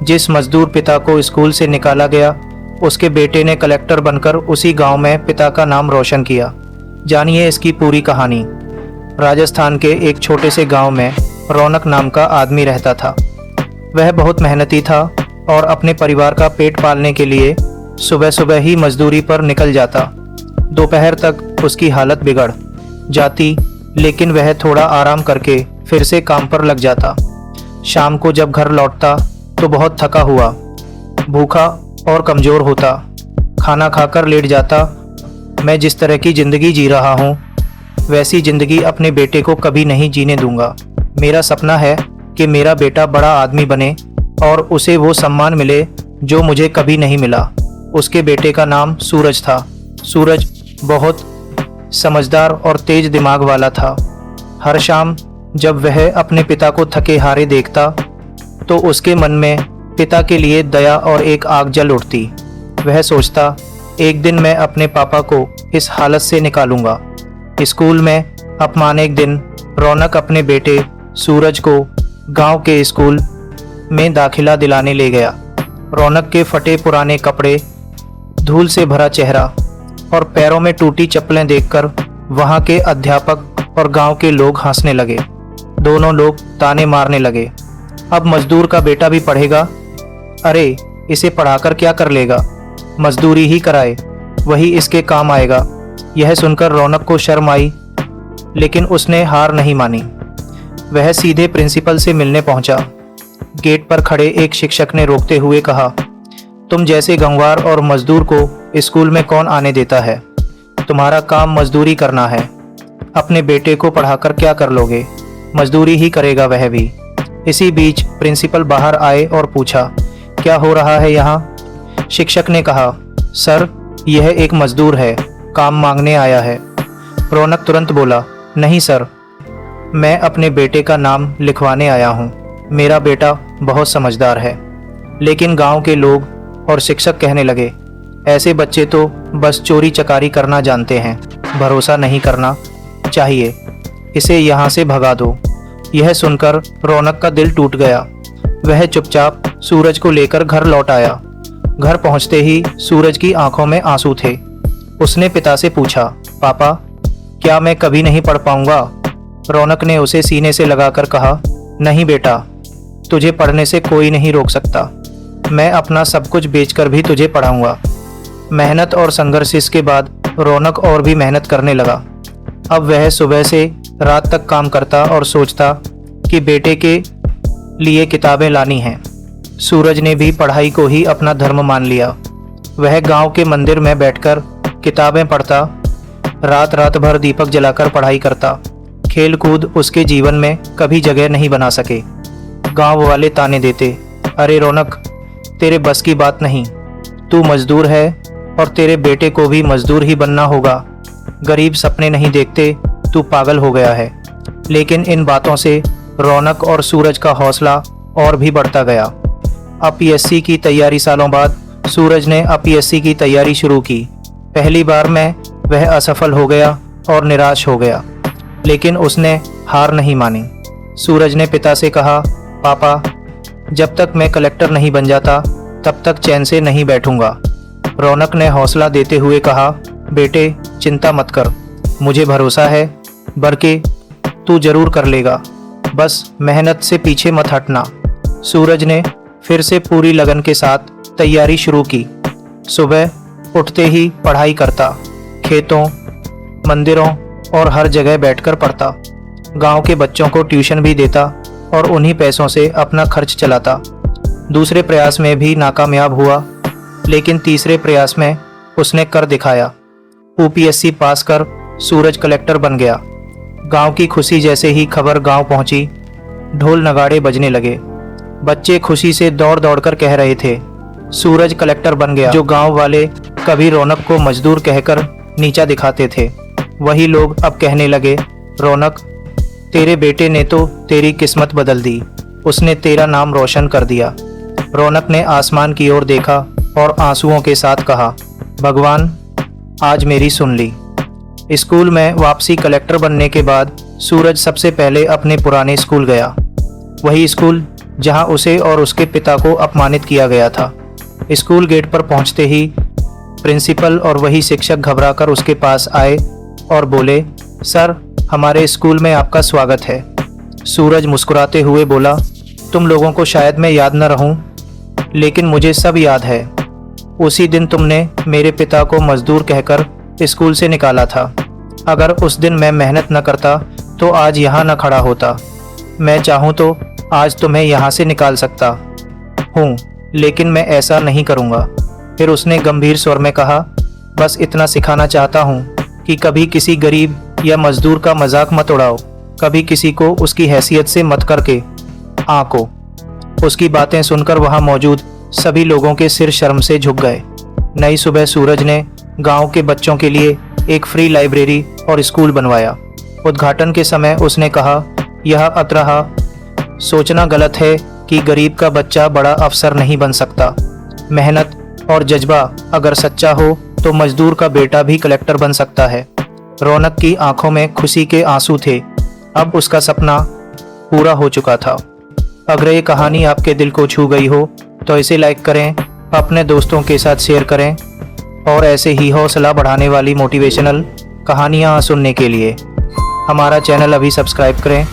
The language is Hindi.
जिस मजदूर पिता को स्कूल से निकाला गया, उसके बेटे ने कलेक्टर बनकर उसी गांव में पिता का नाम रोशन किया। जानिए इसकी पूरी कहानी। राजस्थान के एक छोटे से गांव में रौनक नाम का आदमी रहता था। वह बहुत मेहनती था और अपने परिवार का पेट पालने के लिए सुबह सुबह ही मजदूरी पर निकल जाता। दोपहर तक उसकी हालत बिगड़ जाती, लेकिन वह थोड़ा आराम करके फिर से काम पर लग जाता। शाम को जब घर लौटता तो बहुत थका हुआ, भूखा और कमज़ोर होता। खाना खाकर लेट जाता। मैं जिस तरह की ज़िंदगी जी रहा हूँ, वैसी ज़िंदगी अपने बेटे को कभी नहीं जीने दूंगा। मेरा सपना है कि मेरा बेटा बड़ा आदमी बने और उसे वो सम्मान मिले जो मुझे कभी नहीं मिला। उसके बेटे का नाम सूरज था। सूरज बहुत समझदार और तेज दिमाग वाला था। हर शाम जब वह अपने पिता को थके हारे देखता तो उसके मन में पिता के लिए दया और एक आग जल उठती। वह सोचता, एक दिन मैं अपने पापा को इस हालत से निकालूंगा। स्कूल में अपमान एक दिन रौनक अपने बेटे सूरज को गांव के स्कूल में दाखिला दिलाने ले गया। रौनक के फटे पुराने कपड़े, धूल से भरा चेहरा और पैरों में टूटी चप्पलें देखकर वहां के अध्यापक और गांव के लोग हंसने लगे। दोनों लोग ताने मारने लगे, अब मजदूर का बेटा भी पढ़ेगा? अरे, इसे पढ़ाकर क्या कर लेगा? मजदूरी ही कराए, वही इसके काम आएगा। यह सुनकर रौनक को शर्म आई, लेकिन उसने हार नहीं मानी। वह सीधे प्रिंसिपल से मिलने पहुंचा। गेट पर खड़े एक शिक्षक ने रोकते हुए कहा, तुम जैसे गंवार और मजदूर को स्कूल में कौन आने देता है? तुम्हारा काम मजदूरी करना है। अपने बेटे को पढ़ाकर क्या कर लोगे? मजदूरी ही करेगा वह भी। इसी बीच प्रिंसिपल बाहर आए और पूछा, क्या हो रहा है यहाँ? शिक्षक ने कहा, सर, यह एक मजदूर है, काम मांगने आया है। रौनक तुरंत बोला, नहीं सर, मैं अपने बेटे का नाम लिखवाने आया हूँ। मेरा बेटा बहुत समझदार है। लेकिन गांव के लोग और शिक्षक कहने लगे, ऐसे बच्चे तो बस चोरी चकारी करना जानते हैं, भरोसा नहीं करना चाहिए, इसे यहाँ से भगा दो। यह सुनकर रौनक का दिल टूट गया। वह चुपचाप सूरज को लेकर घर लौट आया। घर पहुँचते ही सूरज की आंखों में आंसू थे। उसने पिता से पूछा, पापा, क्या मैं कभी नहीं पढ़ पाऊंगा? रौनक ने उसे सीने से लगाकर कहा, नहीं बेटा, तुझे पढ़ने से कोई नहीं रोक सकता। मैं अपना सब कुछ बेचकर भी तुझे पढ़ाऊंगा। मेहनत और संघर्ष के बाद रौनक और भी मेहनत करने लगा। अब वह सुबह से रात तक काम करता और सोचता कि बेटे के लिए किताबें लानी हैं। सूरज ने भी पढ़ाई को ही अपना धर्म मान लिया। वह गांव के मंदिर में बैठकर किताबें पढ़ता, रात रात भर दीपक जलाकर पढ़ाई करता। खेल कूद उसके जीवन में कभी जगह नहीं बना सके। गांव वाले ताने देते, अरे रौनक, तेरे बस की बात नहीं, तू मजदूर है और तेरे बेटे को भी मजदूर ही बनना होगा। गरीब सपने नहीं देखते, तू पागल हो गया है। लेकिन इन बातों से रौनक और सूरज का हौसला और भी बढ़ता गया। अपीएससी की तैयारी सालों बाद सूरज ने अपीएससी की तैयारी शुरू की। पहली बार में वह असफल हो गया और निराश हो गया, लेकिन उसने हार नहीं मानी। सूरज ने पिता से कहा, पापा, जब तक मैं कलेक्टर नहीं बन जाता तब तक चैन से नहीं बैठूंगा। रौनक ने हौसला देते हुए कहा, बेटे, चिंता मत कर, मुझे भरोसा है, बल्कि तू जरूर कर लेगा, बस मेहनत से पीछे मत हटना। सूरज ने फिर से पूरी लगन के साथ तैयारी शुरू की। सुबह उठते ही पढ़ाई करता, खेतों, मंदिरों और हर जगह बैठकर पढ़ता। गांव के बच्चों को ट्यूशन भी देता और उन्हीं पैसों से अपना खर्च चलाता। दूसरे प्रयास में भी नाकामयाब हुआ, लेकिन तीसरे प्रयास में उसने कर दिखाया। यूपीएससी पास कर सूरज कलेक्टर बन गया। गांव की खुशी जैसे ही खबर गांव पहुंची, ढोल नगाड़े बजने लगे। बच्चे खुशी से दौड़ दौड़ कर कह रहे थे, सूरज कलेक्टर बन गया। जो गांव वाले कभी रौनक को मजदूर कहकर नीचा दिखाते थे, वही लोग अब कहने लगे, रौनक, तेरे बेटे ने तो तेरी किस्मत बदल दी, उसने तेरा नाम रोशन कर दिया। रौनक ने आसमान की ओर देखा और आंसुओं के साथ कहा, भगवान, आज मेरी सुन ली। स्कूल में वापसी कलेक्टर बनने के बाद सूरज सबसे पहले अपने पुराने स्कूल गया। वही स्कूल जहां उसे और उसके पिता को अपमानित किया गया था। स्कूल गेट पर पहुंचते ही प्रिंसिपल और वही शिक्षक घबराकर उसके पास आए और बोले, सर, हमारे स्कूल में आपका स्वागत है। सूरज मुस्कुराते हुए बोला, तुम लोगों को शायद मैं याद न रहूं, लेकिन मुझे सब याद है। उसी दिन तुमने मेरे पिता को मजदूर कहकर स्कूल से निकाला था। अगर उस दिन मैं मेहनत न करता तो आज यहाँ न खड़ा होता। मैं चाहूँ तो आज तुम्हें यहाँ से निकाल सकता हूँ, लेकिन मैं ऐसा नहीं करूँगा। फिर उसने गंभीर स्वर में कहा, बस इतना सिखाना चाहता हूँ कि कभी किसी गरीब या मजदूर का मजाक मत उड़ाओ, कभी किसी को उसकी हैसियत से मत करके आंको। उसकी बातें सुनकर वहां मौजूद सभी लोगों के सिर शर्म से झुक गए। नई सुबह सूरज ने गांव के बच्चों के लिए एक फ्री लाइब्रेरी और स्कूल बनवाया। उद्घाटन के समय उसने कहा, यह अतरहा सोचना गलत है कि गरीब का बच्चा बड़ा अफसर नहीं बन सकता। मेहनत और जज्बा अगर सच्चा हो तो मजदूर का बेटा भी कलेक्टर बन सकता है। रौनक की आंखों में खुशी के आंसू थे। अब उसका सपना पूरा हो चुका था। अगर ये कहानी आपके दिल को छू गई हो तो इसे लाइक करें, अपने दोस्तों के साथ शेयर करें और ऐसे ही हौसला बढ़ाने वाली मोटिवेशनल कहानियाँ सुनने के लिए हमारा चैनल अभी सब्सक्राइब करें।